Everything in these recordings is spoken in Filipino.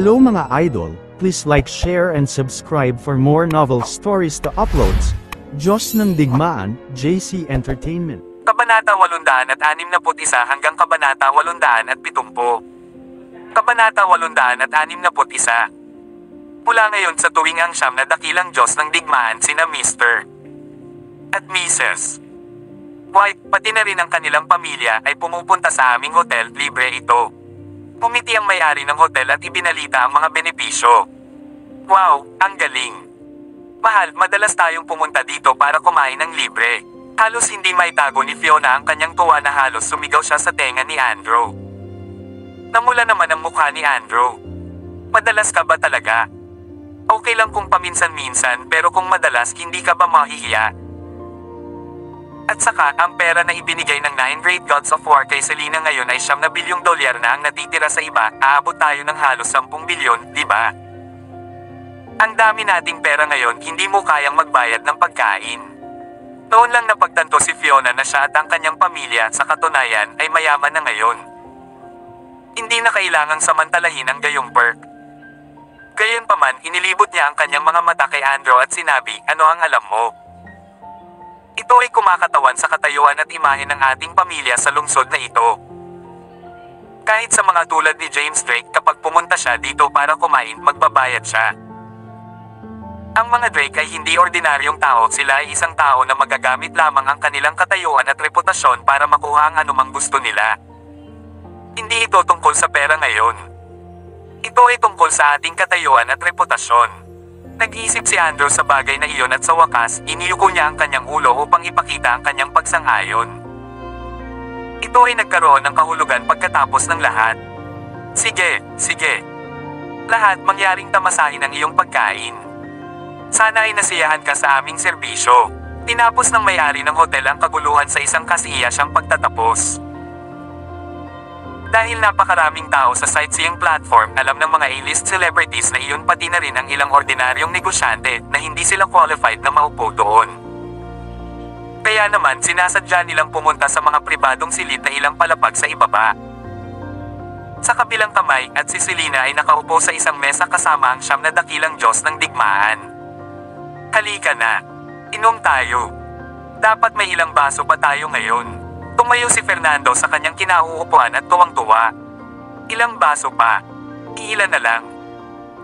Hello mga idol, please like, share and subscribe for more novel stories to uploads. Diyos ng Digmaan, JC Entertainment. Kabanata 861 hanggang Kabanata 870. Kabanata 861. Mula ngayon sa tuwing ang siyam na dakilang Diyos ng Digmaan sina Mr. at Mrs. White, pati na rin ang kanilang pamilya ay pumupunta sa aming hotel, libre ito. Pumiti ang may-ari ng hotel at ibinalita ang mga benepisyo. Wow, ang galing! Mahal, madalas tayong pumunta dito para kumain ng libre. Halos hindi maitago ni Fiona ang kanyang tuwa na halos sumigaw siya sa tenga ni Andrew. Namula naman ang mukha ni Andrew. Madalas ka ba talaga? Okay lang kung paminsan-minsan pero kung madalas hindi ka ba mahihiya? At saka, ang pera na ibinigay ng 9 Great Gods of War kay Selena ngayon ay $9 na bilyong na ang natitira sa iba, aabot tayo ng halos 10 bilyon, di ba? Ang dami nating pera ngayon, hindi mo kayang magbayad ng pagkain. Noon lang napagtanto si Fiona na siya at ang kanyang pamilya sa katunayan ay mayaman na ngayon. Hindi na kailangang samantalahin ang gayong perk. Gayunpaman, inilibot niya ang kanyang mga mata kay Andrew at sinabi, ano ang alam mo? Ito ay kumakatawan sa katayuan at imahe ng ating pamilya sa lungsod na ito. Kahit sa mga tulad ni James Drake, kapag pumunta siya dito para kumain, magbabayad siya. Ang mga Drake ay hindi ordinaryong tao, sila ay isang tao na magagamit lamang ang kanilang katayuan at reputasyon para makuha ang anumang gusto nila. Hindi ito tungkol sa pera ngayon. Ito ay tungkol sa ating katayuan at reputasyon. Nag-iisip si Andrew sa bagay na iyon at sa wakas, iniyuko niya ang kanyang ulo upang ipakita ang kanyang pagsang-ayon. Ito ay nagkaroon ng kahulugan pagkatapos ng lahat. Sige, sige. Lahat mangyaring tamasahin ang iyong pagkain. Sana ay nasiyahan ka sa aming serbisyo. Tinapos ng may-ari ng hotel ang kaguluhan sa isang kasiyasyang pagtatapos. Dahil napakaraming tao sa sightseeing platform, alam ng mga A-list celebrities na iyon pati na rin ang ilang ordinaryong negosyante na hindi sila qualified na maupo doon. Kaya naman sinasadya nilang pumunta sa mga pribadong silid na ilang palapag sa ibaba. Sa kabilang kamay at si Selena ay nakaupo sa isang mesa kasama ang 9 na dakilang Diyos ng Digmaan. Halika na. Inom tayo. Dapat may ilang baso pa tayo ngayon. Tumayo si Fernando sa kanyang kinauupuan at tuwang-tuwa. Ilang baso pa? Iilan na lang.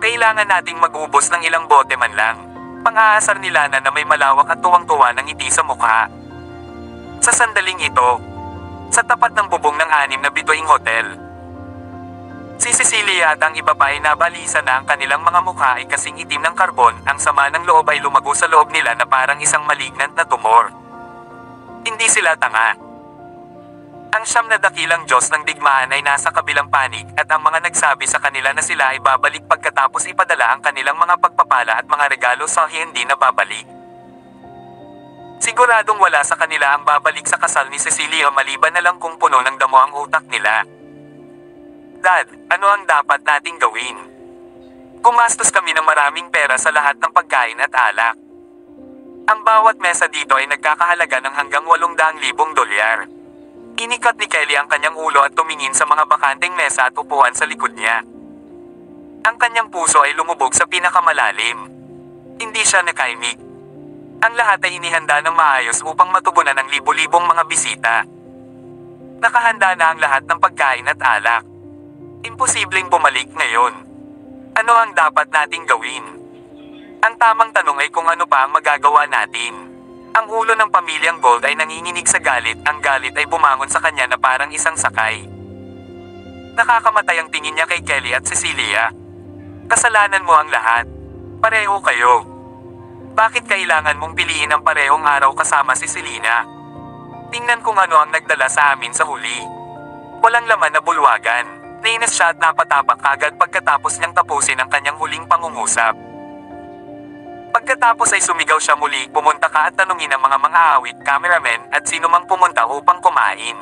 Kailangan nating mag-ubos ng ilang bote man lang. Pang-aasar ni Lana na may malawak at tuwang-tuwa ng ngiti sa mukha. Sa sandaling ito, sa tapat ng bubong ng 6 na bituing hotel, si Cecilia at ang iba pa ay nabalisa na ang kanilang mga mukha ay kasing itim ng karbon, ang sama ng loob ay lumago sa loob nila na parang isang malignant na tumor. Hindi sila tanga. Ang 9 na dakilang Diyos ng Digmaan ay nasa kabilang panig at ang mga nagsabi sa kanila na sila ay babalik pagkatapos ipadala ang kanilang mga pagpapala at mga regalo sa hindi na babalik. Siguradong wala sa kanila ang babalik sa kasal ni Cecilia maliban na lang kung puno ng damo ang utak nila. Dad, ano ang dapat nating gawin? Gumastos kami ng maraming pera sa lahat ng pagkain at alak. Ang bawat mesa dito ay nagkakahalaga ng hanggang $800,000. Inikat ni Kelly ang kanyang ulo at tumingin sa mga bakanteng mesa at upuan sa likod niya. Ang kanyang puso ay lumubog sa pinakamalalim. Hindi siya nakaimik. Ang lahat ay inihanda ng maayos upang matugunan ang libo-libong mga bisita. Nakahanda na ang lahat ng pagkain at alak. Imposibleng bumalik ngayon. Ano ang dapat nating gawin? Ang tamang tanong ay kung ano pa ang magagawa natin. Ang ulo ng pamilyang Gold ay nanginginig sa galit, ang galit ay bumangon sa kanya na parang isang sakay. Nakakamatay ang tingin niya kay Kelly at Cecilia. Kasalanan mo ang lahat. Pareho kayo. Bakit kailangan mong piliin ang parehong araw kasama si Selena? Tingnan kung ano ang nagdala sa amin sa huli. Walang laman na bulwagan. Nainis siya at napatapak agad pagkatapos niyang tapusin ang kanyang huling pangungusap. Pagkatapos ay sumigaw siya muli, pumunta ka at tanungin ang mga awit, cameraman at sino mang pumunta upang kumain.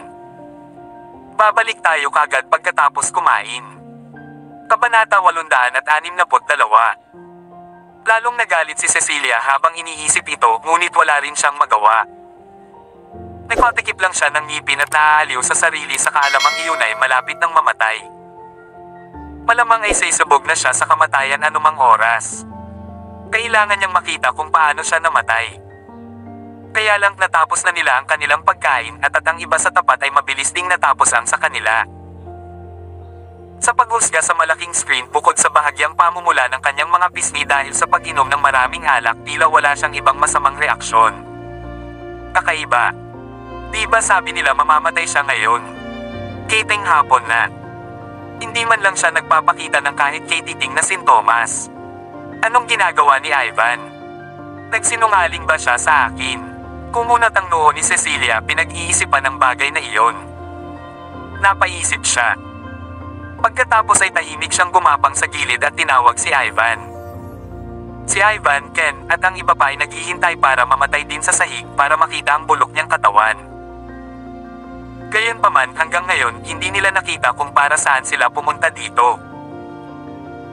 Babalik tayo kagad pagkatapos kumain. Kabanata 862. Lalong nagalit si Cecilia habang iniisip ito, ngunit wala rin siyang magawa. Nagpatikip lang siya ng ngipin at naaaliw sa sarili sa kaalamang iyon ay malapit ng mamatay. Malamang ay sisubog na siya sa kamatayan anumang oras. Kailangan niyang makita kung paano siya namatay. Kaya lang natapos na nila ang kanilang pagkain at ang iba sa tapat ay mabilis ding natapos ang sa kanila. Sa paghusga sa malaking screen bukod sa bahagyang pamumula ng kanyang mga pisngi dahil sa pag-inom ng maraming alak tila wala siyang ibang masamang reaksyon. Kakaiba. Diba sabi nila mamamatay siya ngayon? Kiting hapon na. Hindi man lang siya nagpapakita ng kahit kititing na sintomas. Anong ginagawa ni Ivan? Nagsinungaling ba siya sa akin? Kumunat ang noo ni Cecilia pinag-iisipan ng bagay na iyon. Napaisip siya. Pagkatapos ay tahimik siyang gumapang sa gilid at tinawag si Ivan. Si Ivan, Ken, at ang iba pa ay naghihintay para mamatay din sa sahig para makita ang bulok niyang katawan. Gayunpaman hanggang ngayon hindi nila nakita kung para saan sila pumunta dito.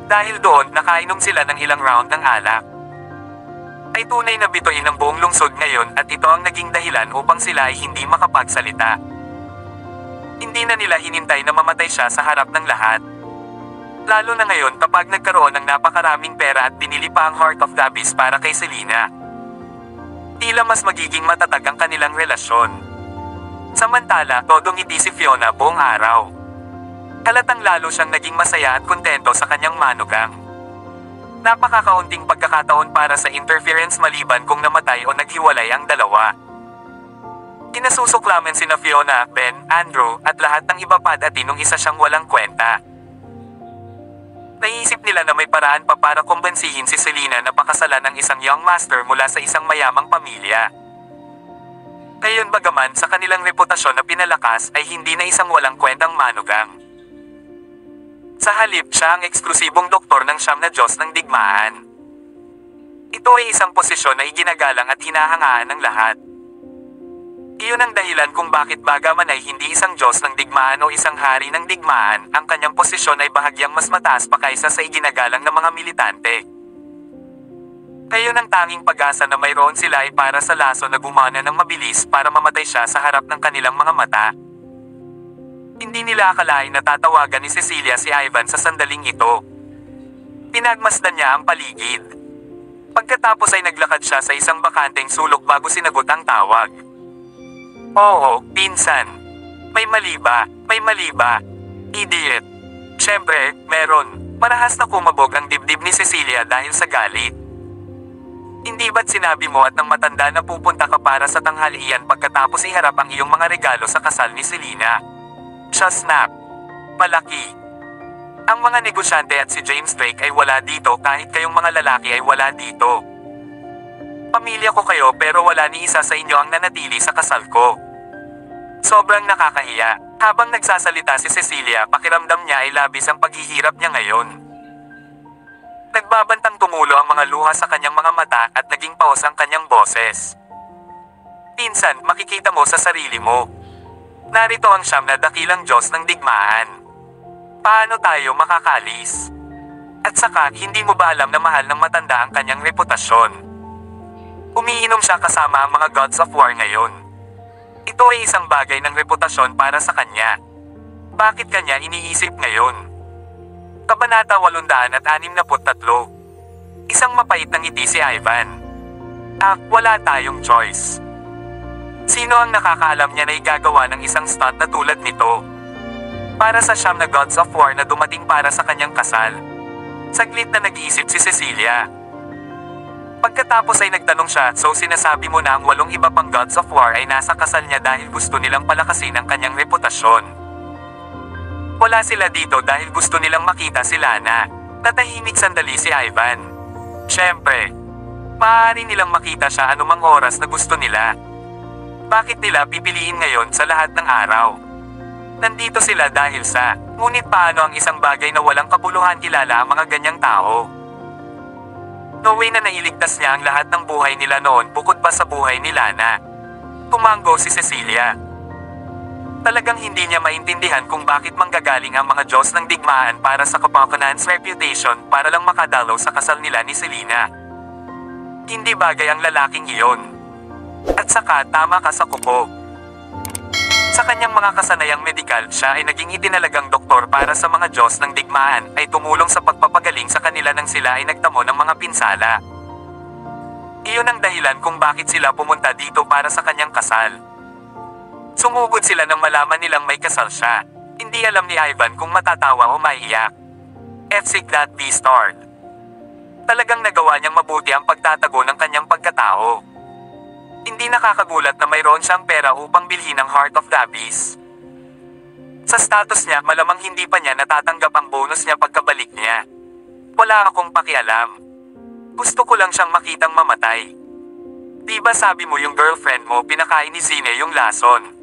Dahil doon nakainom sila ng ilang round ng alak. Ay tunay na bituin ng buong lungsod ngayon at ito ang naging dahilan upang sila ay hindi makapagsalita. Hindi na nila hinintay na mamatay siya sa harap ng lahat. Lalo na ngayon kapag nagkaroon ng napakaraming pera at binili pa ang Heart of the Abyss para kay Selena. Tila mas magiging matatag ang kanilang relasyon. Samantala, todong ngiti si Fiona buong araw. Halatang lalo siyang naging masaya at kontento sa kanyang manugang. Napakakaunting pagkakataon para sa interference maliban kung namatay o naghiwalay ang dalawa. Kinasusuklaman sina Fiona, Ben, Andrew, at lahat ng iba pa dati nung isa siyang walang kwenta. Naisip nila na may paraan pa para kumbensihin si Selena na pakasalan ang isang young master mula sa isang mayamang pamilya. Ngayon bagaman sa kanilang reputasyon na pinalakas ay hindi na isang walang kwentang manugang. Sa halip siya ang eksklusibong doktor ng siyam na Diyos ng digmaan. Ito ay isang posisyon na iginagalang at hinahangaan ng lahat. Iyon ang dahilan kung bakit bagaman ay hindi isang Diyos ng digmaan o isang hari ng digmaan, ang kanyang posisyon ay bahagyang mas mataas pa kaysa sa iginagalang ng mga militante. Ngayon ang tanging pag-asa na mayroon sila ay para sa laso na gumana ng mabilis para mamatay siya sa harap ng kanilang mga mata. Hindi nila akalain na tatawagan ni Cecilia si Ivan sa sandaling ito. Pinagmasdan niya ang paligid. Pagkatapos ay naglakad siya sa isang bakanteng sulok bago sinagot ang tawag. Oo, pinsan. May mali ba? May mali ba? Idiot. Siyempre, meron. Marahas na kumabog ang dibdib ni Cecilia dahil sa galit. Hindi ba't sinabi mo at nang matanda na pupunta ka para sa tanghalian pagkatapos iharap ang iyong mga regalo sa kasal ni Selena? Siya snap. Malaki. Ang mga negosyante at si James Drake ay wala dito kahit kayong mga lalaki ay wala dito. Pamilya ko kayo pero wala ni isa sa inyo ang nanatili sa kasal ko. Sobrang nakakahiya. Habang nagsasalita si Cecilia, pakiramdam niya ay labis ang paghihirap niya ngayon. Nagbabantang tumulo ang mga luha sa kanyang mga mata at naging paos ang kanyang boses. Pinsan, makikita mo sa sarili mo. Narito ang siyam na dakilang Diyos ng digmaan. Paano tayo makakalis? At saka, hindi mo ba alam na mahal ng matanda ang kanyang reputasyon? Umiinom siya kasama ang mga gods of war ngayon. Ito ay isang bagay ng reputasyon para sa kanya. Bakit kanya iniisip ngayon? Kabanata 863. Isang mapait na ngiti si Ivan. Wala tayong choice. Sino ang nakakaalam niya na igagawa ng isang stunt na tulad nito? Para sa siyam na gods of war na dumating para sa kanyang kasal. Saglit na nag-iisip si Cecilia. Pagkatapos ay nagtanong siya, so sinasabi mo na ang 8 iba pang gods of war ay nasa kasal niya dahil gusto nilang palakasin ang kanyang reputasyon. Wala sila dito dahil gusto nilang makita si Lana. Natahimik sandali si Ivan. Siyempre, maaari nilang makita siya anumang oras na gusto nila. Bakit nila pipiliin ngayon sa lahat ng araw? Nandito sila dahil sa, ngunit paano ang isang bagay na walang kabuluhan kilala ang mga ganyang tao? No way na nailigtas niya ang lahat ng buhay nila noon bukod pa sa buhay ni Lana. Tumanggo si Cecilia. Talagang hindi niya maintindihan kung bakit manggagaling ang mga Diyos ng digmaan para sa Kapakanan's reputation para lang makadalaw sa kasal nila ni Selena. Hindi bagay ang lalaking iyon. At saka tama ka sa kuko. Sa kanyang mga kasanayang medikal, siya ay naging itinalagang doktor para sa mga Diyos ng digmaan, ay tumulong sa pagpapagaling sa kanila nang sila ay nagtamo ng mga pinsala. Iyon ang dahilan kung bakit sila pumunta dito para sa kanyang kasal. Sumugod sila nang malaman nilang may kasal siya. Hindi alam ni Ivan kung matatawa o maiiyak. F.be starred. Talagang nagawa niyang mabuti ang pagtatago ng kanyang pagkatao. Hindi nakakagulat na mayroon siyang pera upang bilhin ang Heart of the Abyss. Sa status niya, malamang hindi pa niya natatanggap ang bonus niya pagkabalik niya. Wala akong pakialam. Gusto ko lang siyang makitang mamatay. Diba sabi mo yung girlfriend mo pinakain ni Zine yung lason?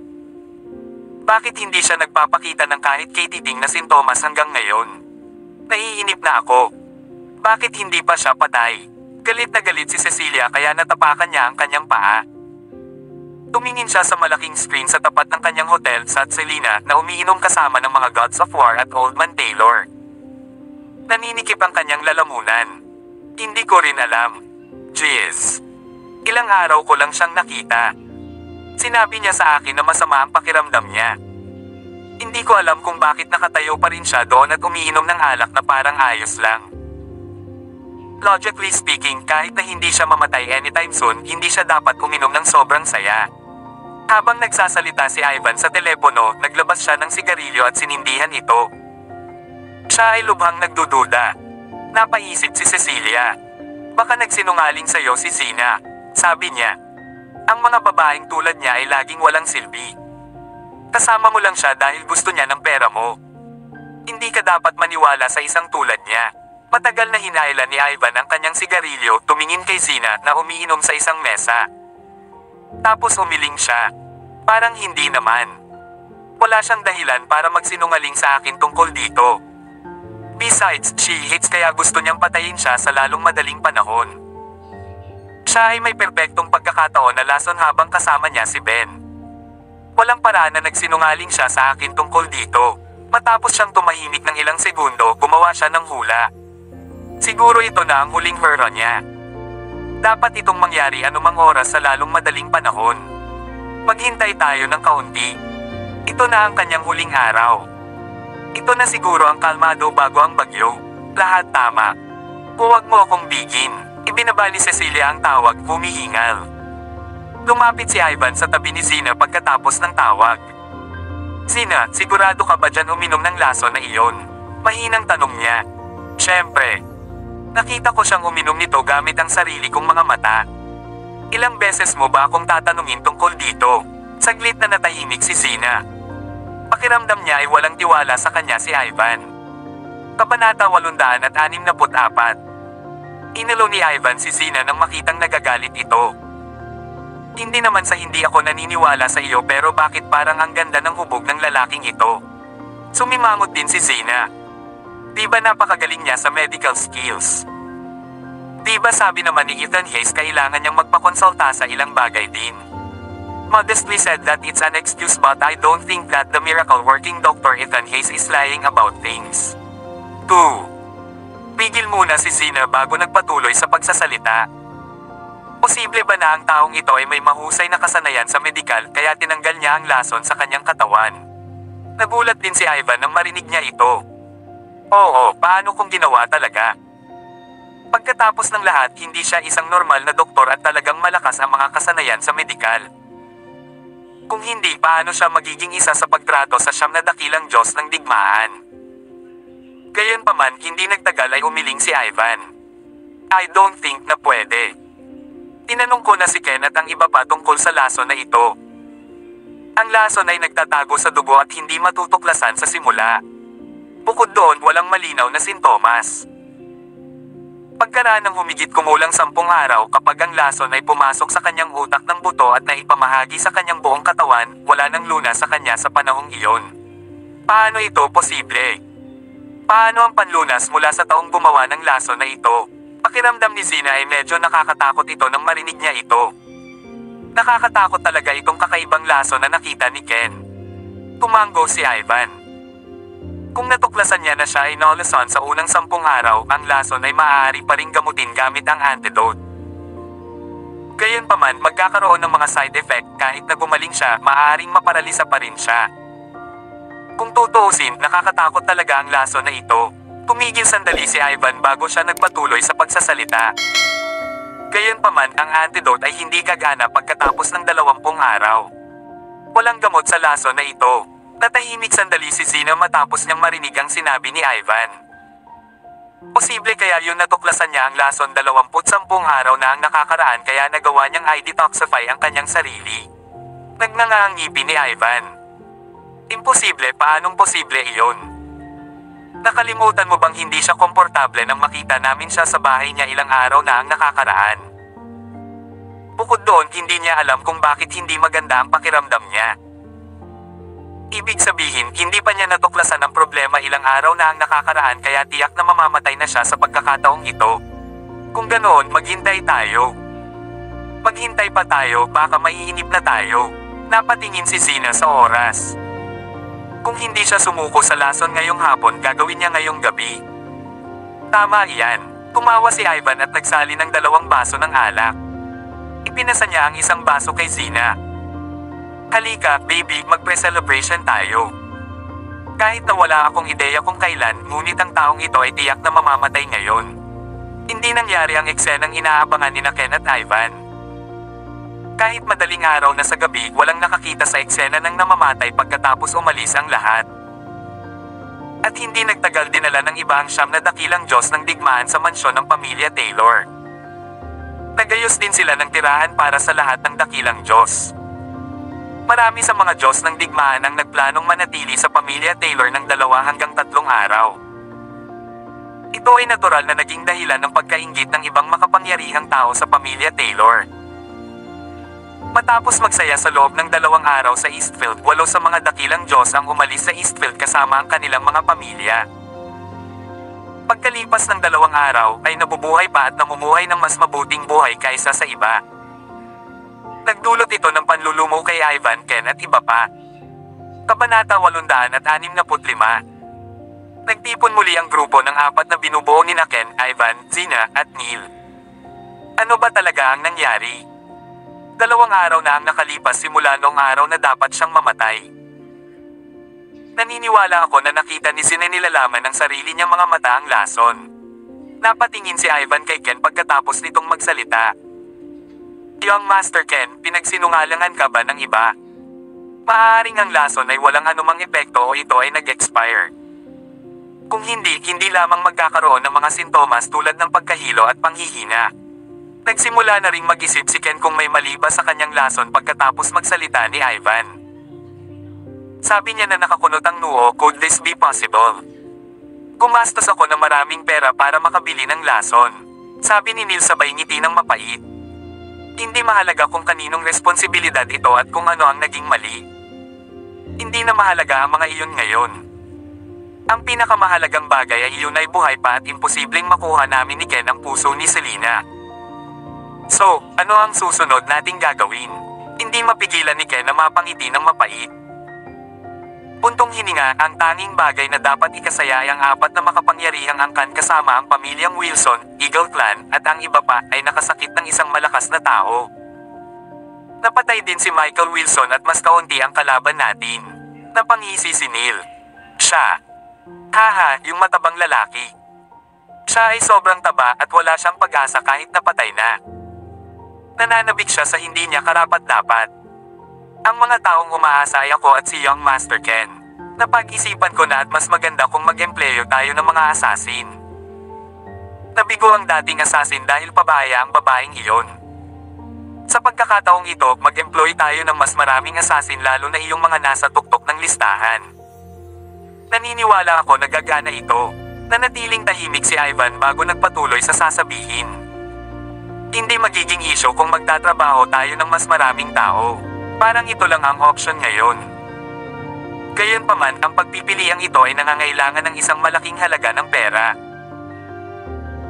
Bakit hindi siya nagpapakita ng kahit katiting na sintomas hanggang ngayon? Naiinip na ako. Bakit hindi pa siya patay? Galit na galit si Cecilia kaya natapakan niya ang kanyang paa. Tumingin siya sa malaking screen sa tapat ng kanyang hotel sa Selena na umiinom kasama ng mga Gods of War at Old Man Taylor. Naninikip ang kanyang lalamunan. Hindi ko rin alam. Jeez. Ilang araw ko lang siyang nakita. Sinabi niya sa akin na masama ang pakiramdam niya. Hindi ko alam kung bakit nakatayo pa rin siya doon at umiinom ng alak na parang ayos lang. Logically speaking, kahit na hindi siya mamatay anytime soon, hindi siya dapat uminom ng sobrang saya. Habang nagsasalita si Ivan sa telepono, naglabas siya ng sigarilyo at sinindihan ito. Siya ay lubhang nagdududa. Napaisip si Cecilia. Baka nagsinungaling sa'yo si Zina. Sabi niya. Ang mga babaeng tulad niya ay laging walang silbi. Kasama mo lang siya dahil gusto niya ng pera mo. Hindi ka dapat maniwala sa isang tulad niya. Matagal na hinailan ni Ivan ang kanyang sigarilyo, tumingin kay Zina na umiinom sa isang mesa. Tapos umiling siya. Parang hindi naman. Wala siyang dahilan para magsinungaling sa akin tungkol dito. Besides, she hates kaya gusto niyang patayin siya sa lalong madaling panahon. Siya ay may perpektong pagkakataon na lason habang kasama niya si Ben. Walang paraan na nagsinungaling siya sa akin tungkol dito. Matapos siyang tumahimik ng ilang segundo, gumawa siya ng hula. Siguro ito na ang huling hurrah niya. Dapat itong mangyari anumang oras sa lalong madaling panahon. Maghintay tayo ng kaunti. Ito na ang kanyang huling araw. Ito na siguro ang kalmado bago ang bagyo. Lahat tama. Huwag mo akong bigin. Ibinaba ni Cecilia ang tawag, humihingal. Lumapit si Ivan sa tabi ni Zina pagkatapos ng tawag. Zina, sigurado ka ba dyan uminom ng lason na iyon? Mahinang tanong niya. Siyempre. Nakita ko siyang uminom nito gamit ang sarili kong mga mata. Ilang beses mo ba akong tatanungin tungkol dito? Saglit na natahimik si Zina. Pakiramdam niya ay walang tiwala sa kanya si Ivan. Kabanata 864. Inalo ni Ivan si Zina nang makitang nagagalit ito. Hindi naman sa hindi ako naniniwala sa iyo pero bakit parang ang ganda ng hubog ng lalaking ito? Sumimangot din si Zina. Diba napakagaling niya sa medical skills? Diba sabi naman ni Ethan Hayes kailangan niyang magpakonsulta sa ilang bagay din? Modestly said that it's an excuse but I don't think that the miracle working Dr. Ethan Hayes is lying about things. 2. Pigil muna si Zina bago nagpatuloy sa pagsasalita. Posible ba na ang taong ito ay may mahusay na kasanayan sa medikal kaya tinanggal niya ang lason sa kanyang katawan? Nagulat din si Ivan nang marinig niya ito. Oo, paano kung ginawa talaga? Pagkatapos ng lahat, hindi siya isang normal na doktor at talagang malakas ang mga kasanayan sa medikal. Kung hindi, paano siya magiging isa sa pagtrato sa siyam na dakilang Diyos ng digmaan? Gayunpaman, hindi nagtagal ay umiling si Ivan. I don't think na pwede. Tinanong ko na si Ken at ang iba pa tungkol sa lason na ito. Ang lason ay nagtatago sa dugo at hindi matutuklasan sa simula. Bukod doon, walang malinaw na sintomas. Pagkaraan ng humigit kumulang 10 araw kapag ang lason ay pumasok sa kanyang utak ng buto at naipamahagi sa kanyang buong katawan, wala nang lunas sa kanya sa panahong iyon. Paano ito posible? Paano ang panlunas mula sa taong gumawa ng lason na ito? Pakiramdam ni Zina ay medyo nakakatakot ito nang marinig niya ito. Nakakatakot talaga itong kakaibang lason na nakita ni Ken. Tumango si Ivan. Kung natuklasan niya na siya ay naluson sa unang 10 araw, ang lason ay maaari pa ring gamutin gamit ang antidote. Gayunpaman magkakaroon ng mga side effect kahit na gumaling siya, maaaring maparalisa pa rin siya. Kung tutuusin, nakakatakot talaga ang lason na ito. Tumigil sandali si Ivan bago siya nagpatuloy sa pagsasalita. Gayunpaman ang antidote ay hindi gagana pagkatapos ng 20 araw. Walang gamot sa lason na ito. Natahimik sandali si Zina matapos niyang marinig ang sinabi ni Ivan. Posible kaya yun natuklasan niya ang lason 20 araw na ang nakakaraan kaya nagawa niyang i-detoxify ang kanyang sarili. Nagnanga ang ngipin ni Ivan. Imposible, paanong posible iyon? Nakalimutan mo bang hindi siya komportable nang makita namin siya sa bahay niya ilang araw na ang nakakaraan? Bukod doon, hindi niya alam kung bakit hindi maganda ang pakiramdam niya. Ibig sabihin, hindi pa niya natuklasan ang problema ilang araw na ang nakakaraan kaya tiyak na mamamatay na siya sa pagkakataong ito. Kung ganoon, maghintay tayo. Maghintay pa tayo, baka maiinip na tayo. Napatingin si Zina sa oras. Kung hindi siya sumuko sa lason ngayong hapon, gagawin niya ngayong gabi. Tama iyan. Tumawa si Ivan at nagsali ng 2 baso ng alak. Ipinasa niya ang isang baso kay Zina. Halika, baby, magpre-celebration tayo. Kahit na wala akong ideya kung kailan, ngunit ang taong ito ay tiyak na mamamatay ngayon. Hindi nangyari ang eksenang inaabangan ni Ken at Ivan. Kahit madaling araw na sa gabi, walang nakakita sa eksena ng namamatay pagkatapos umalis ang lahat. At hindi nagtagal dinala ng iba ang 9 na dakilang Diyos ng digmaan sa mansyon ng pamilya Taylor. Nagayos din sila ng tirahan para sa lahat ng dakilang Diyos. Marami sa mga Diyos ng digmaan ang nagplanong manatili sa pamilya Taylor ng 2 hanggang 3 araw. Ito ay natural na naging dahilan ng pagkainggit ng ibang makapangyarihang tao sa pamilya Taylor. Matapos magsaya sa loob ng 2 araw sa Eastfield, 8 sa mga dakilang Diyos ang umalis sa Eastfield kasama ang kanilang mga pamilya. Pagkalipas ng 2 araw, ay nabubuhay pa at namumuhay ng mas mabuting buhay kaysa sa iba. Nagdulot ito ng panlulumo kay Ivan, Ken at iba pa. Kabanata 865. Nagtipon muli ang grupo ng 4 na binubuo ni Ken, Ivan, Zina, at Neil. Ano ba talaga ang nangyari? 2 araw na ang nakalipas simula noong araw na dapat siyang mamatay. Naniniwala ako na nakita ni Zina nilalaman ng sarili niyang mga mata ang lason. Napatingin si Ivan kay Ken pagkatapos nitong magsalita. Young Master Ken, pinagsinungalangan ka ba ng iba? Maaaring ang lason ay walang anumang epekto o ito ay nag-expire. Kung hindi, hindi lamang magkakaroon ng mga sintomas tulad ng pagkahilo at panghihina. Nagsimula na ring mag-isip si Ken kung may mali ba sa kanyang lason pagkatapos magsalita ni Ivan. Sabi niya na nakakunot ang noo, could this be possible? Gumastos ako ng maraming pera para makabili ng lason. Sabi ni Neil sabay ngiti ng mapait. Hindi mahalaga kung kaninong responsibilidad ito at kung ano ang naging mali. Hindi na mahalaga ang mga iyon ngayon. Ang pinakamahalagang bagay ay iyon ay buhay pa at imposibleng makuha namin ni Ken ang puso ni Selena. So, ano ang susunod nating gagawin? Hindi mapigilan ni Ken na mapangiti ng mapait. Puntong hininga, ang tanging bagay na dapat ikasaya ay ang 4 na makapangyarihang angkan kasama ang pamilyang Wilson, Eagle Clan, at ang iba pa ay nakasakit ng isang malakas na tao. Napatay din si Michael Wilson at mas kaunti ang kalaban natin. Napangisi si Neil. Siya. Haha, yung matabang lalaki. Siya ay sobrang taba at wala siyang pag-asa kahit napatay na. Nananabik siya sa hindi niya karapat-dapat. Ang mga taong umaasa ay ako at si Young Master Ken. Napag-isipan ko na at mas maganda kung mag-empleyo tayo ng mga assassin. Nabigo ang dating assassin dahil pabaya ang babaeng iyon. Sa pagkakataong ito, mag-employ tayo ng mas maraming assassin lalo na iyong mga nasa tuktok ng listahan. Naniniwala ako na gagana ito. Nanatiling tahimik si Ivan bago nagpatuloy sa sasabihin. Hindi magiging issue kung magtatrabaho tayo ng mas maraming tao. Parang ito lang ang option ngayon. Gayunpaman, ang pagpipiliang ito ay nangangailangan ng isang malaking halaga ng pera.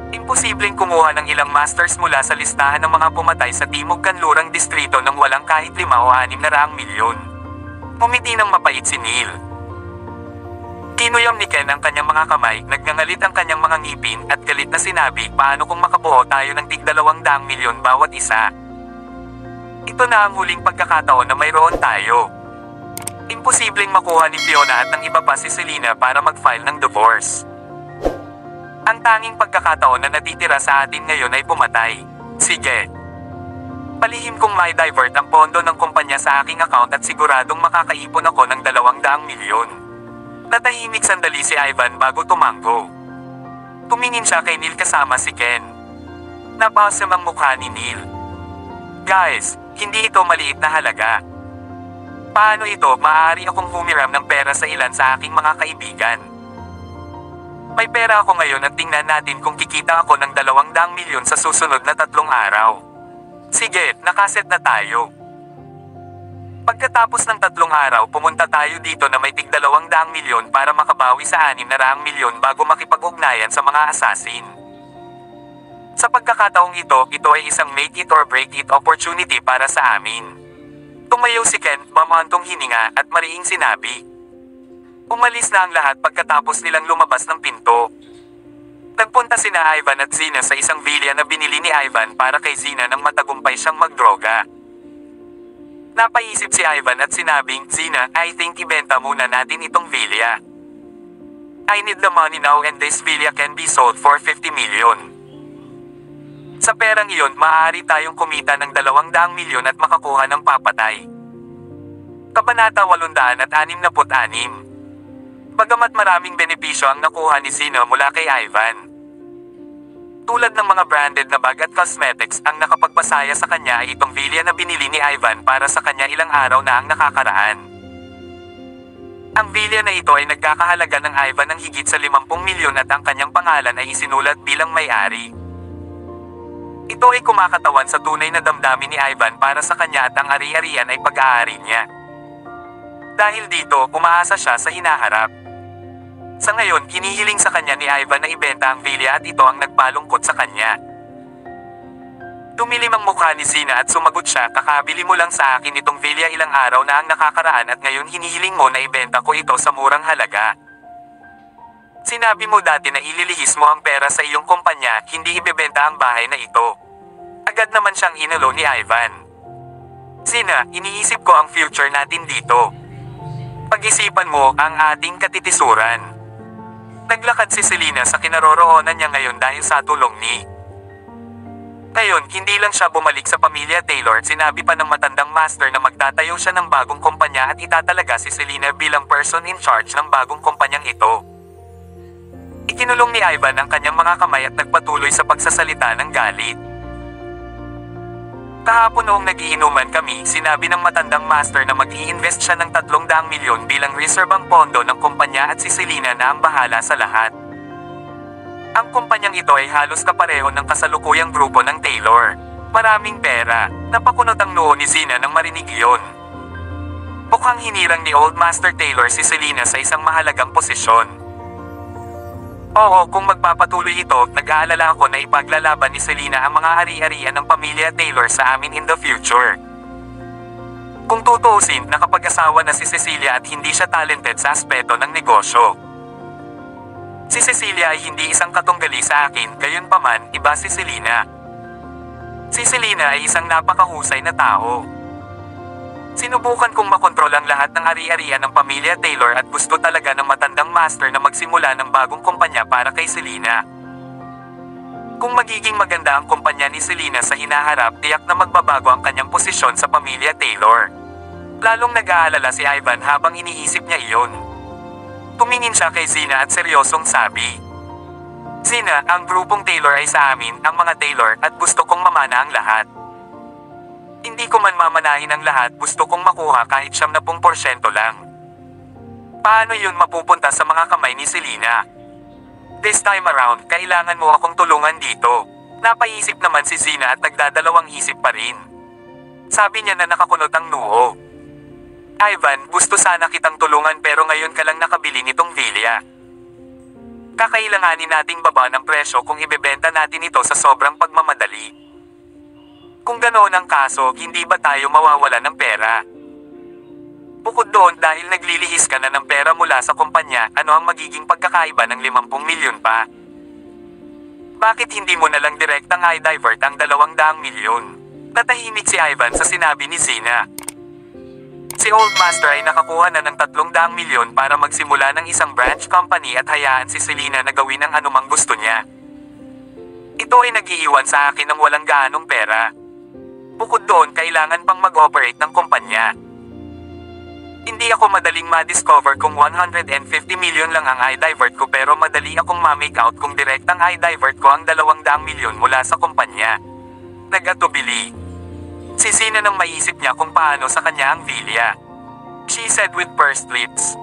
Imposibleng kumuha ng ilang masters mula sa listahan ng mga pumatay sa Timog Kanlurang Distrito nang walang kahit 5 o 6 milyon. Pumiti ng mapait si Neil. Kinuyam ni Ken ang kanyang mga kamay, nagngangalit ang kanyang mga ngipin at galit na sinabi, paano kung makabuo tayo ng tig 200 milyon bawat isa? Ito na ang huling pagkakataon na mayroon tayo. Imposibleng makuha ni Fiona at ng iba pa si Selena para mag-file ng divorce. Ang tanging pagkakataon na natitira sa atin ngayon ay pumatay. Sige. Palihim kong may divert ang pondo ng kumpanya sa aking account at siguradong makakaipon ako ng 200 milyon. Natahimik sandali si Ivan bago tumanggo. Tumingin siya kay Neil kasama si Ken. Napasam ang mukha ni Neil. Guys, hindi ito maliit na halaga. Paano ito maaari akong humiram ng pera sa ilan sa aking mga kaibigan? May pera ako ngayon at tingnan natin kung kikita ako ng 200 milyon sa susunod na 3 araw. Sige, nakaset na tayo. Pagkatapos ng 3 araw pumunta tayo dito na may tig 200 milyon para makabawi sa 600 milyon bago makipag-ugnayan sa mga assassin. Sa pagkakataong ito ay isang make it or break it opportunity para sa amin. Tumayo si Ken, mamantong hininga at mariing sinabi. Umalis na ang lahat pagkatapos nilang lumabas ng pinto. Nagpunta sina Ivan at Zina sa isang villa na binili ni Ivan para kay Zina nang matagumpay siyang magdroga. Napaisip si Ivan at sinabing, Zina, I think ibenta muna natin itong villa. I need the money now and this villa can be sold for 50 million. Sa perang iyon, maaari tayong kumita ng 200 milyon at makakuha ng papatay. Kabanata 866. Bagamat maraming benepisyo ang nakuha ni Zina mula kay Ivan. Tulad ng mga branded na bag at cosmetics, ang nakapagpasaya sa kanya ay itong villa na binili ni Ivan para sa kanya ilang araw na ang nakakaraan. Ang villa na ito ay nagkakahalaga ng Ivan ng higit sa 50 milyon at ang kanyang pangalan ay isinulat bilang may-ari. Ito ay kumakatawan sa tunay na damdamin ni Ivan para sa kanya at ang ari-arian ay pag-aari niya. Dahil dito, umaasa siya sa hinaharap. Sa ngayon, hinihiling sa kanya ni Ivan na ibenta ang villa at ito ang nagpalungkot sa kanya. Tumilim ang mukha ni Zina at sumagot siya, kakabili mo lang sa akin itong villa ilang araw na ang nakakaraan at ngayon hinihiling mo na ibenta ko ito sa murang halaga. Sinabi mo dati na ililihis mo ang pera sa iyong kumpanya, hindi ibebenta ang bahay na ito. Agad naman siyang inalo ni Ivan. Zina, iniisip ko ang future natin dito. Pag-isipan mo ang ating katitisuran. Naglakad si Selena sa kinaroroonan niya ngayon dahil sa tulong ni. Ngayon, hindi lang siya bumalik sa pamilya Taylor, sinabi pa ng matandang master na magtatayo siya ng bagong kumpanya at itatalaga si Selena bilang person in charge ng bagong kumpanyang ito. Ikinulong ni Ivan ang kanyang mga kamay at nagpatuloy sa pagsasalita ng galit. Kahapon noong nagiinuman kami, sinabi ng matandang master na mag-i-invest siya ng 300 milyon bilang reserbang pondo ng kumpanya at si Selena na ang bahala sa lahat. Ang kumpanyang ito ay halos kapareho ng kasalukuyang grupo ng Taylor. Maraming pera. Napakunot ang noo ni Zina nang marinig iyon. Mukhang hinirang ni Old Master Taylor si Selena sa isang mahalagang posisyon. Oo, kung magpapatuloy ito, nag-aalala ako na ipaglalaban ni Selena ang mga ari-arian ng pamilya Taylor sa amin in the future. Kung tutuusin, nakapag-asawa na si Cecilia at hindi siya talented sa aspeto ng negosyo. Si Cecilia ay hindi isang katunggali sa akin, gayunpaman, iba si Selena. Si Selena ay isang napakahusay na tao. Sinubukan kong makontrol ang lahat ng ari-arian ng pamilya Taylor at gusto talaga ng matandang master na magsimula ng bagong kumpanya para kay Selena. Kung magiging maganda ang kumpanya ni Selena sa hinaharap, tiyak na magbabago ang kanyang posisyon sa pamilya Taylor. Lalong nag-aalala si Ivan habang iniisip niya iyon. Tumingin siya kay Zina at seryosong sabi, Zina, ang grupong Taylor ay sa amin, ang mga Taylor, at gusto kong mamana ang lahat. Hindi ko man mamanahin ang lahat, gusto kong makuha kahit 70% lang. Paano yun mapupunta sa mga kamay ni Selena? This time around, kailangan mo akong tulungan dito. Napaisip naman si Zina at nagdadalawang isip pa rin. Sabi niya na nakakunot ang noo. Ivan, gusto sana kitang tulungan pero ngayon ka lang nakabili nitong villa. Kakailanganin nating baba ng presyo kung ibebenta natin ito sa sobrang pagmamadali. Kung ganoon ang kaso, hindi ba tayo mawawala ng pera? Bukod doon, dahil naglilihis ka na ng pera mula sa kumpanya, ano ang magiging pagkakaiba ng 50 milyon pa? Bakit hindi mo na lang direktang i-divert ang 200 milyon? Natahimik si Ivan sa sinabi ni Zina. Si Old Master ay nakakuha na ng 300 milyon para magsimula ng isang branch company at hayaan si Selena na gawin ang anumang gusto niya. Ito ay nag-iiwan sa akin ng walang gaanong pera. Bukod doon, kailangan pang mag-operate ng kumpanya. Hindi ako madaling ma-discover kung 150 milyon lang ang i-divert ko, pero madali akong ma-make out kung direktang i-divert ko ang 200 milyon mula sa kumpanya. Nag-atubili. Si Zina nang maisip niya kung paano sa kanya ang Villa. She said with pursed lips.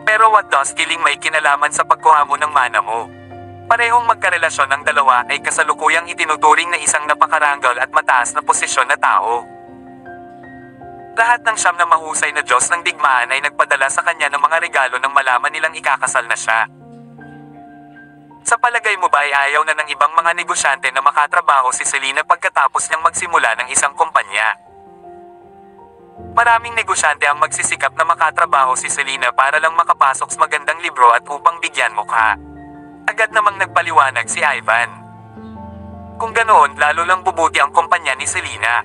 Pero what does killing may kinalaman sa pagkuha mo ng mana mo? Parehong magkarelasyon ng dalawa ay kasalukuyang itinuturing na isang napakaranggal at mataas na posisyon na tao. Lahat ng siyam na mahusay na Diyos ng digmaan ay nagpadala sa kanya ng mga regalo nang malaman nilang ikakasal na siya. Sa palagay mo ba ay ayaw na ng ibang mga negosyante na makatrabaho si Selena pagkatapos niyang magsimula ng isang kumpanya? Maraming negosyante ang magsisikap na makatrabaho si Selena para lang makapasok sa magandang libro at upang bigyan mukha. Agad namang nagpaliwanag si Ivan. Kung ganoon, lalo lang bubuti ang kumpanya ni Selena.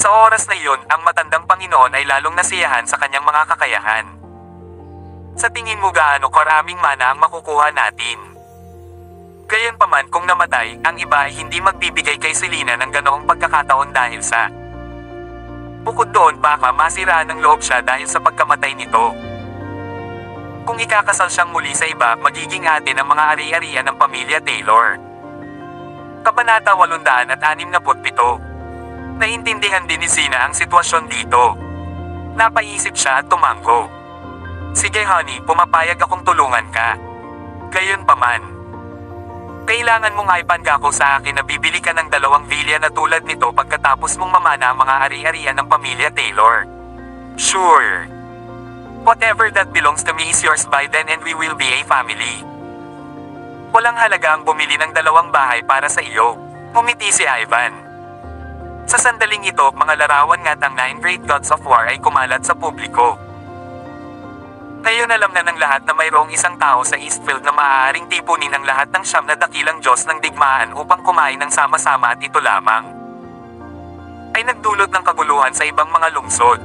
Sa oras na iyon, ang matandang Panginoon ay lalong nasiyahan sa kanyang mga kakayahan. Sa tingin mo gaano karaming mana ang makukuha natin? Gayunpaman kung namatay, ang iba ay hindi magbibigay kay Selena ng ganoong pagkakataon dahil sa... Bukod doon, baka masiraan ng loob siya dahil sa pagkamatay nito. Kung ikakasal siyang muli sa iba, magiging atin ang mga ari-arian ng pamilya Taylor. Kabanata 867. Naintindihan din ni Zina ang sitwasyon dito. Napaisip siya at tumanggo. Sige honey, pumapayag akong tulungan ka. Gayunpaman, kailangan mong ipangako sa akin na bibili ka ng 2 villa na tulad nito pagkatapos mong mamana ang mga ari-arian ng pamilya Taylor. Sure. Whatever that belongs to me is yours by then and we will be a family. Walang halaga ang bumili ng 2 bahay para sa iyo. Ngumiti si Ivan. Sa sandaling ito, mga larawan nga't ang 9 Great Gods of War ay kumalat sa publiko. Ngayon alam na ng lahat na mayroong isang tao sa Eastfield na maaaring tipunin ang lahat ng 9 na dakilang Diyos ng digmaan upang kumain ng sama-sama at ito lamang ay nagdulot ng kaguluhan sa ibang mga lungsod.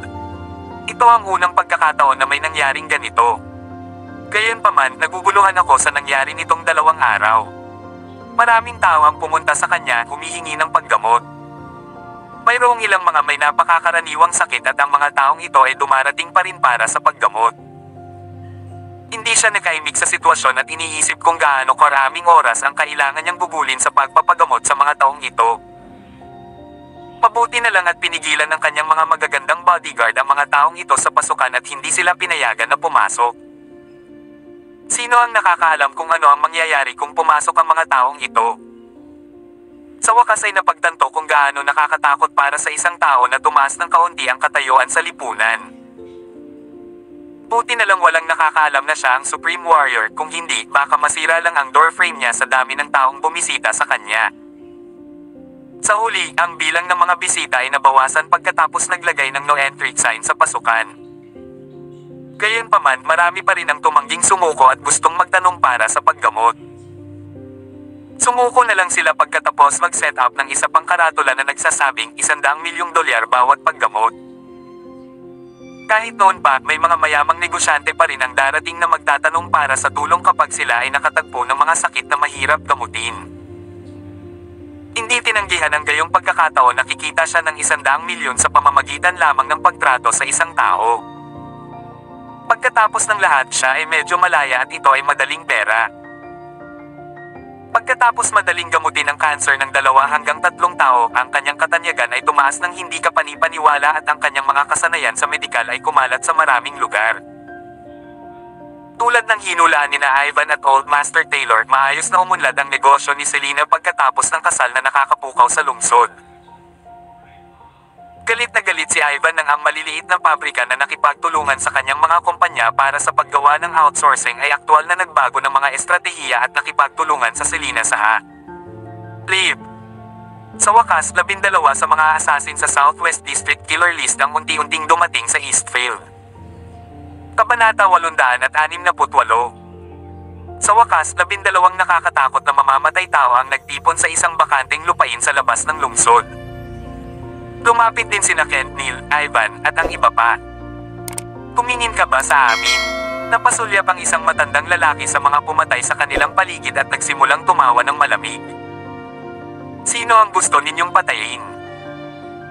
Ito ang unang pagkakataon na may nangyaring ganito. Gayunpaman, naguguluhan ako sa nangyari nitong 2 araw. Maraming tao ang pumunta sa kanya humihingi ng paggamot. Mayroong ilang mga may napakakaraniwang sakit at ang mga taong ito ay dumarating pa rin para sa paggamot. Hindi siya nakaimik sa sitwasyon at iniisip kung gaano karaming oras ang kailangan niyang gugulin sa pagpapagamot sa mga taong ito. Mabuti na lang at pinigilan ng kanyang mga magagandang bodyguard ang mga taong ito sa pasukan at hindi sila pinayagan na pumasok. Sino ang nakakaalam kung ano ang mangyayari kung pumasok ang mga taong ito? Sa wakas ay napagtanto kung gaano nakakatakot para sa isang tao na tumaas ng kaunti ang katayuan sa lipunan. Buti na lang walang nakakaalam na siya ang Supreme Warrior, kung hindi, baka masira lang ang doorframe niya sa dami ng taong bumisita sa kanya. Sa huli, ang bilang ng mga bisita ay nabawasan pagkatapos naglagay ng no entry sign sa pasukan. Gayunpaman, marami pa rin ang tumangging sumuko at gustong magtanong para sa paggamot. Sumuko na lang sila pagkatapos mag-set up ng isa pang karatula na nagsasabing $100 milyong bawat paggamot. Kahit noon pa, may mga mayamang negosyante pa rin ang darating na magtatanong para sa tulong kapag sila ay nakatagpo ng mga sakit na mahirap gamutin. Hindi tinanggihan ang gayong pagkakataon na kikita siya ng $100 milyon sa pamamagitan lamang ng pagtrato sa isang tao. Pagkatapos ng lahat, siya ay medyo malaya at ito ay madaling pera. Pagkatapos madaling gamutin ang cancer ng 2 hanggang 3 tao, ang kanyang katanyagan ay tumaas ng hindi kapanipaniwala at ang kanyang mga kasanayan sa medikal ay kumalat sa maraming lugar. Tulad ng hinulaan ni na Ivan at Old Master Taylor, maayos na umunlad ang negosyo ni Selena pagkatapos ng kasal na nakakapukaw sa lungsod. Galit na galit si Ivan nang ang maliliit na pabrika na nakipagtulungan sa kanyang mga kumpanya para sa paggawa ng outsourcing ay aktwal na nagbago ng mga estratehiya at nakipagtulungan sa Selena sa Plebe. Sa wakas, 12 sa mga assassin sa Southwest District Killer List ang unti-unting dumating sa Eastfield. Kabanata 868. Sa wakas, 12 nakakatakot na mamamatay tao ang nagtipon sa isang bakanteng lupain sa labas ng lungsod. Lumapit din sina Kent, Neil, Ivan, at ang iba pa. Tumingin ka ba sa amin? Napasulyap ang isang matandang lalaki sa mga pumatay sa kanilang paligid at nagsimulang tumawa ng malamig. Sino ang gusto ninyong patayin?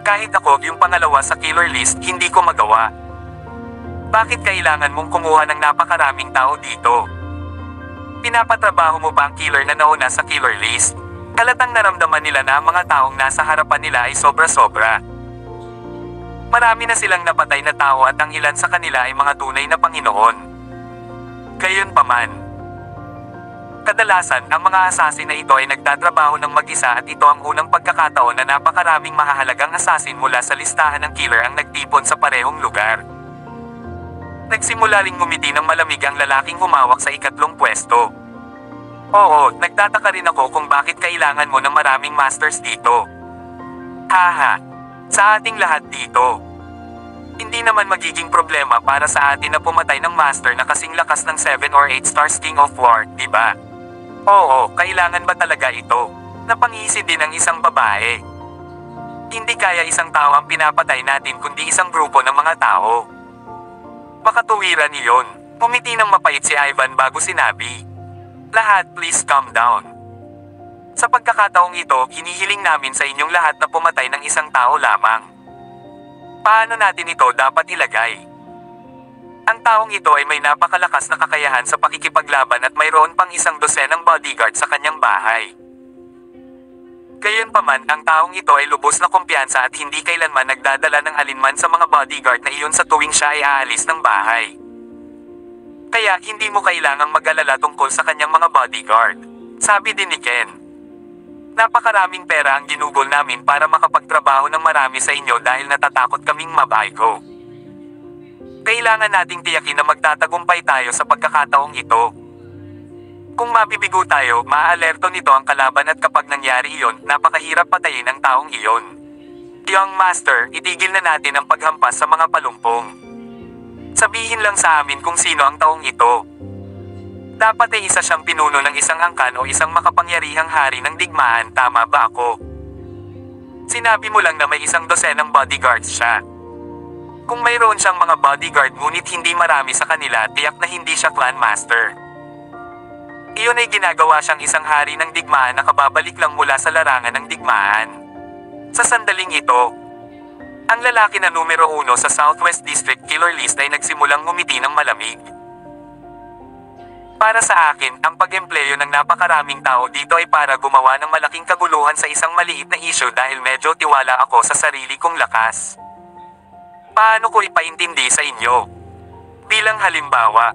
Kahit ako yung pangalawa sa killer list, hindi ko magawa. Bakit kailangan mong kumuha ng napakaraming tao dito? Pinapatrabaho mo ba ang killer na nauna sa killer list? Halatang naramdaman nila na ang mga taong nasa harapan nila ay sobra-sobra. Marami na silang napatay na tao at ang ilan sa kanila ay mga tunay na Panginoon. Gayunpaman, kadalasan ang mga assassin na ito ay nagtatrabaho ng mag-isa at ito ang unang pagkakataon na napakaraming mahahalagang assassin mula sa listahan ng killer ang nagtipon sa parehong lugar. Nagsimula ring ngumiti ng malamig ang lalaking humawak sa ikatlong pwesto. Oo, nagtataka rin ako kung bakit kailangan mo ng maraming masters dito. Haha, sa ating lahat dito. Hindi naman magiging problema para sa atin na pumatay ng master na kasing lakas ng 7 or 8 stars King of War, di ba? Oo, kailangan ba talaga ito? Napangisi din ang isang babae. Hindi kaya isang tao ang pinapatay natin kundi isang grupo ng mga tao. Baka tuwiran iyon. Pumiti ng mapait si Ivan bago sinabi. Lahat, please calm down. Sa pagkakataong ito, hinihiling namin sa inyong lahat na pumatay ng isang tao lamang. Paano natin ito dapat ilagay? Ang taong ito ay may napakalakas na kakayahan sa pakikipaglaban at mayroon pang 100 bodyguard sa kanyang bahay. Gayunpaman, ang taong ito ay lubos na kumpiyansa at hindi kailanman nagdadala ng alinman sa mga bodyguard na iyon sa tuwing siya ay aalis ng bahay. Kaya hindi mo kailangang mag-alala tungkol sa kanyang mga bodyguard. Sabi din ni Ken. Napakaraming pera ang ginugol namin para makapagtrabaho ng marami sa inyo dahil natatakot kaming mabaygo. Kailangan nating tiyakin na magtatagumpay tayo sa pagkakataong ito. Kung mabibigo tayo, maaalerto nito ang kalaban at kapag nangyari iyon, napakahirap patayin ang taong iyon. Young Master, itigil na natin ang paghampas sa mga palumpong. Sabihin lang sa amin kung sino ang taong ito. Dapat ay isa siyang pinuno ng isang angkan o isang makapangyarihang hari ng digmaan, tama ba ako? Sinabi mo lang na may 100 bodyguards siya. Kung mayroon siyang mga bodyguard ngunit hindi marami sa kanila, tiyak na hindi siya clan master. Iyon ay ginagawa siyang isang hari ng digmaan na kababalik lang mula sa larangan ng digmaan. Sa sandaling ito, ang lalaki na numero 1 sa Southwest District Killer List ay nagsimulang ngumiti ng malamig. Para sa akin, ang pag-empleyo ng napakaraming tao dito ay para gumawa ng malaking kaguluhan sa isang maliit na issue dahil medyo tiwala ako sa sarili kong lakas. Paano ko ipaintindi sa inyo? Bilang halimbawa,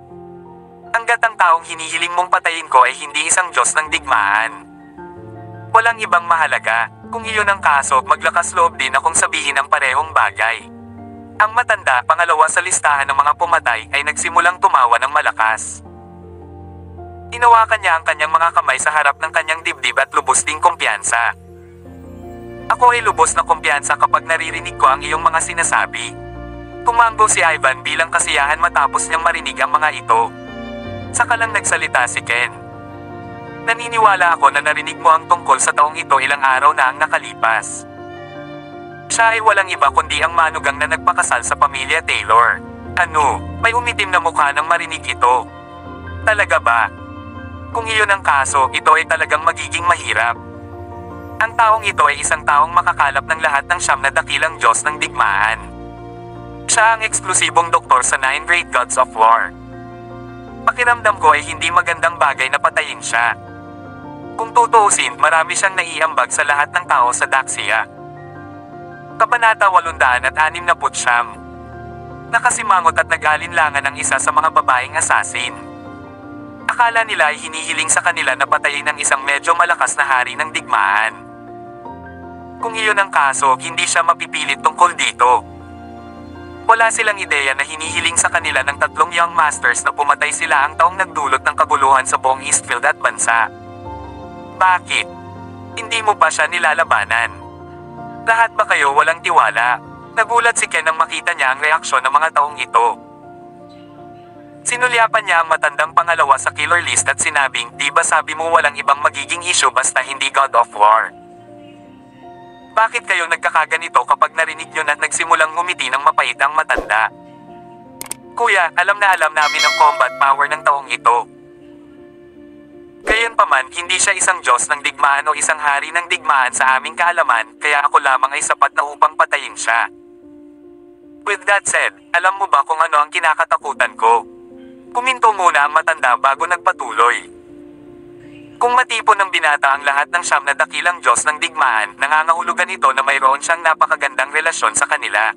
hangga't ang taong hinihiling mong patayin ko ay hindi isang Diyos ng digmaan. Walang ibang mahalaga. Kung iyon ang kaso, maglakas loob din akong sabihin ang parehong bagay. Ang matanda, pangalawa sa listahan ng mga pumatay, ay nagsimulang tumawa ng malakas. Hinawakan niya ang kanyang mga kamay sa harap ng kanyang dibdib at lubos ding kumpiyansa. Ako ay lubos na kumpiyansa kapag naririnig ko ang iyong mga sinasabi. Tumango si Ivan bilang kasiyahan matapos niyang marinig ang mga ito. Saka lang nagsalita si Ken. Naniniwala ako na narinig mo ang tungkol sa taong ito ilang araw na ang nakalipas. Siya ay walang iba kundi ang manugang na nagpakasal sa pamilya Taylor. Ano, may umitim na mukha nang marinig ito. Talaga ba? Kung iyon ang kaso, ito ay talagang magiging mahirap. Ang taong ito ay isang taong makakalap ng lahat ng 9 na dakilang Diyos ng digmaan. Siya ang eksklusibong doktor sa 9 Great Gods of War. Pakiramdam ko ay hindi magandang bagay na patayin siya. Kung tutuusin, marami siyang naiambag sa lahat ng tao sa Daxia. Kabanata 869. Nakasimangot at nag-alinlangan ang isa sa mga babaeng assassin. Akala nila ay hinihiling sa kanila na patayin ng isang medyo malakas na hari ng digmaan. Kung iyon ang kaso, hindi siya mapipilit tungkol dito. Wala silang ideya na hinihiling sa kanila ng 3 young masters na pumatay sila ang taong nagdulot ng kaguluhan sa buong Eastfield at bansa. Bakit? Hindi mo ba siya nilalabanan? Lahat ba kayo walang tiwala? Nagulat si Ken nang makita niya ang reaksyon ng mga taong ito. Sinulyapan niya ang matandang pangalawa sa killer list at sinabing, di ba sabi mo walang ibang magiging issue basta hindi God of War? Bakit kayo nagkakaganito kapag narinig nyo na nagsimulang ngumiti ng mapait ang matanda? Kuya, alam namin ang combat power ng taong ito. Gayunpaman, hindi siya isang Diyos ng digmaan o isang hari ng digmaan sa aming kaalaman, kaya ako lamang ay sapat na upang patayin siya. With that said, alam mo ba kung ano ang kinakatakutan ko? Kuminto muna ang matanda bago nagpatuloy. Kung matipon ng binata ang lahat ng siyam na dakilang Diyos ng digmaan, nangangahulugan ito na mayroon siyang napakagandang relasyon sa kanila.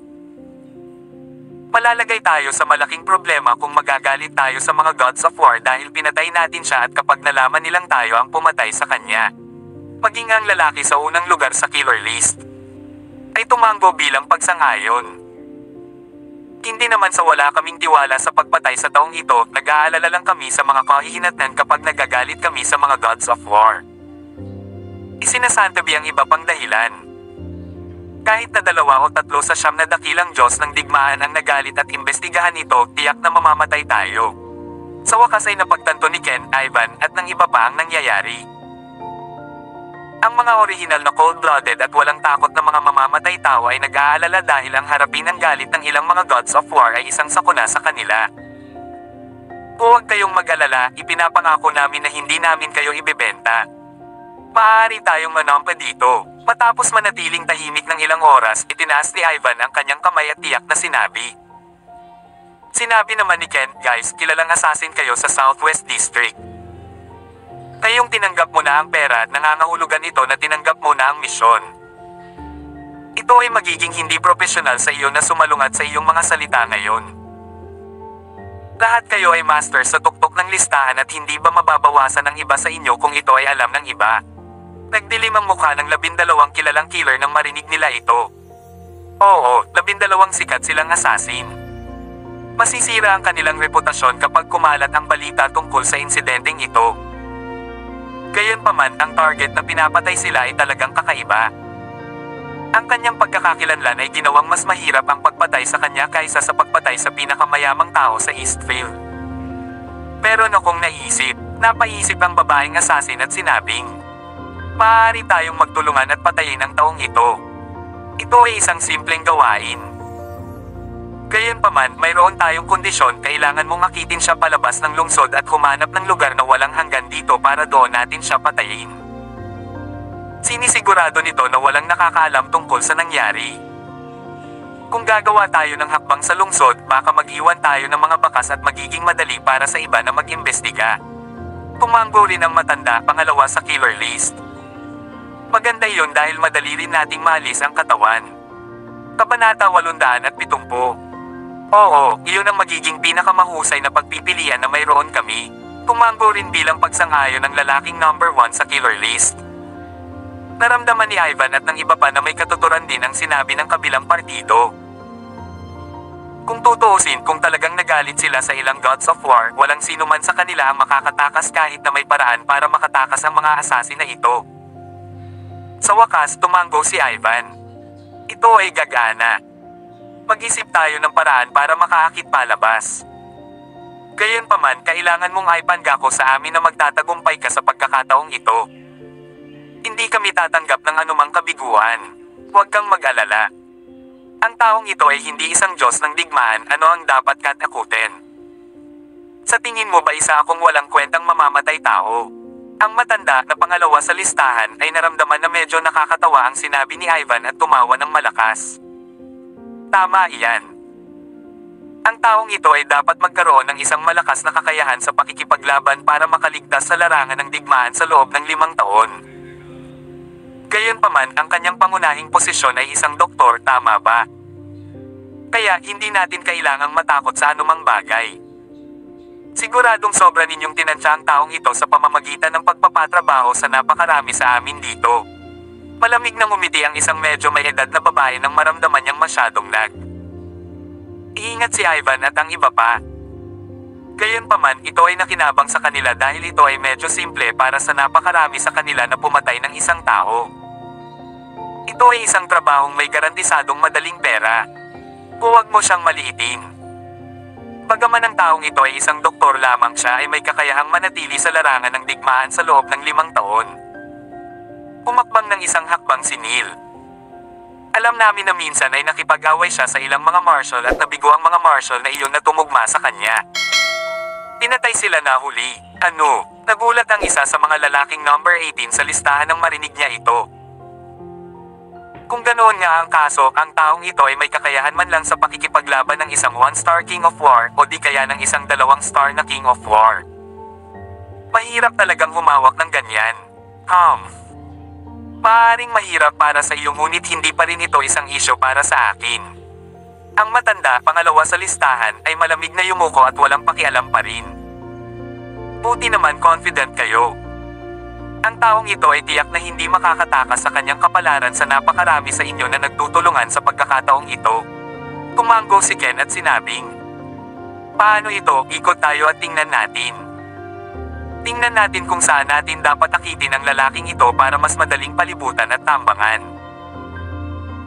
Malalagay tayo sa malaking problema kung magagalit tayo sa mga gods of war dahil pinatay natin siya at kapag nalaman nilang tayo ang pumatay sa kanya. Maging ang lalaki sa unang lugar sa killer list ay tumango bilang pagsangayon. Hindi naman sa wala kaming tiwala sa pagpatay sa taong ito, nag-aalala lang kami sa mga kahihinatnan kapag nagagalit kami sa mga gods of war. Isinasantabi ang iba pang dahilan. Kahit na 2 o 3 sa siyam na dakilang Diyos ng digmaan ang nagalit at imbestigahan ito, tiyak na mamamatay tayo. Sa wakas ay napagtanto ni Ken, Ivan, at ng iba pa ang nangyayari. Ang mga orihinal na cold-blooded at walang takot na mga mamamatay tao ay nag-aalala dahil ang harapin ng galit ng ilang mga gods of war ay isang sakuna sa kanila. Huwag kayong mag-alala, ipinapangako namin na hindi namin kayo ibebenta. Maaari tayong manampa dito. Matapos manatiling tahimik ng ilang oras, itinaas ni Ivan ang kanyang kamay at tiyak na sinabi. Sinabi naman ni Ken, guys, kilalang assassin kayo sa Southwest District. Ngayong tinanggap mo na ang pera, nangangahulugan ito na tinanggap mo na ang misyon. Ito ay magiging hindi profesional sa iyo na sumalungat sa iyong mga salita ngayon. Lahat kayo ay master sa tuktok ng listahan at hindi ba mababawasan ng iba sa inyo kung ito ay alam ng iba? Nagdilim ang mukha ng 12 kilalang killer nang marinig nila ito. Oo, 12 sikat silang assassin. Masisira ang kanilang reputasyon kapag kumalat ang balita tungkol sa insidenteng ito. Gayunpaman, ang target na pinapatay sila ay talagang kakaiba. Ang kanyang pagkakakilanlan ay ginawang mas mahirap ang pagpatay sa kanya kaysa sa pagpatay sa pinakamayamang tao sa Eastfield. Pero kung napaisip ang babaeng assassin at sinabing, maaari tayong magtulungan at patayin ang taong ito. Ito ay isang simpleng gawain. Gayunpaman, mayroon tayong kondisyon, kailangan mong akitin siya palabas ng lungsod at humanap ng lugar na walang hanggan dito para doon natin siya patayin. Sinisigurado nito na walang nakakaalam tungkol sa nangyari. Kung gagawa tayo ng hakbang sa lungsod, baka mag-iwan tayo ng mga bakas at magiging madali para sa iba na mag-imbestiga. Tumango rin ang matanda, pangalawa sa killer list. Maganda yon dahil madali rin nating maalis ang katawan. Kabanata 870. Oo, iyon ang magiging pinakamahusay na pagpipilian na mayroon kami. Tumango rin bilang pagsang-ayon ng lalaking number 1 sa killer list. Naramdaman ni Ivan at ng iba pa na may katuturan din ang sinabi ng kabilang partido. Kung tutuusin, kung talagang nagalit sila sa ilang gods of war, walang sino man sa kanila ang makakatakas kahit na may paraan para makatakas ang mga assassin na ito. Sa wakas, tumango si Ivan. Ito ay gagana. Mag-isip tayo ng paraan para makaakit palabas. Gayunpaman, kailangan mong ipangako sa amin na magtatagumpay ka sa pagkakataong ito. Hindi kami tatanggap ng anumang kabiguan. Huwag kang mag-alala. Ang taong ito ay hindi isang Diyos ng digmaan, ano ang dapat katakutin? Sa tingin mo ba isa akong walang kwentang mamamatay tao? Ang matanda na pangalawa sa listahan ay naramdaman na medyo nakakatawa ang sinabi ni Ivan at tumawa ng malakas. Tama iyan. Ang taong ito ay dapat magkaroon ng isang malakas na kakayahan sa pakikipaglaban para makaligtas sa larangan ng digmaan sa loob ng 5 taon. Gayunpaman, ang kanyang pangunahing posisyon ay isang doktor, tama ba? Kaya hindi natin kailangang matakot sa anumang bagay. Siguradong sobra ninyong tinansya ang taong ito sa pamamagitan ng pagpapatrabaho sa napakarami sa amin dito. Malamig na ngumiti ang isang medyo may edad na babae nang maramdaman niyang masyadong lag. Iingat si Ivan at ang iba pa. Gayunpaman, ito ay nakinabang sa kanila dahil ito ay medyo simple para sa napakarami sa kanila na pumatay ng isang tao. Ito ay isang trabahong may garantisadong madaling pera. Huwag mo siyang maliitin. Bagaman ang taong ito ay isang doktor lamang, siya ay may kakayahang manatili sa larangan ng digmaan sa loob ng 5 taon. Pumakbang ng isang hakbang si Neil. Alam namin na minsan ay nakipag-away siya sa ilang mga marshal at nabigo ang mga marshal na iyon na tumugma sa kanya. Pinatay sila na huli. Nagulat ang isa sa mga lalaking number 18 sa listahan nang marinig niya ito. Kung ganoon nga ang kaso, ang taong ito ay may kakayahan man lang sa pakikipaglaban ng isang 1-star King of War o di kaya ng isang 2-star na King of War. Mahirap talagang humawak ng ganyan. Maaaring mahirap para sa iyo ngunit hindi pa rin ito isang isyo para sa akin. Ang matanda, pangalawa sa listahan, ay malamig na yumuko at walang pakialam pa rin. Buti naman confident kayo. Ang taong ito ay tiyak na hindi makakatakas sa kanyang kapalaran sa napakarami sa inyo na nagtutulungan sa pagkakataong ito. Tumanggo si Ken at sinabing, "Paano ito? Ikot tayo at tingnan natin. Tingnan natin kung saan natin dapat akitin ang lalaking ito para mas madaling palibutan at tambangan.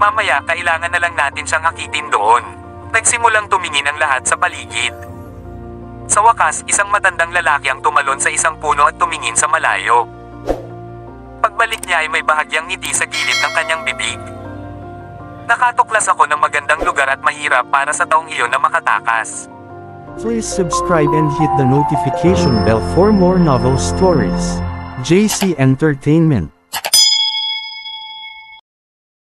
Mamaya kailangan na lang natin siyang akitin doon." Nagsimulang tumingin ang lahat sa paligid. Sa wakas, isang matandang lalaki ang tumalon sa isang puno at tumingin sa malayo. Pagbalik niya ay may bahagyang ngiti sa gilid ng kanyang bibig. Nakatuklas ako ng magandang lugar at mahirap para sa taong iyon na makatakas. Please subscribe and hit the notification bell for more novel stories. JC Entertainment.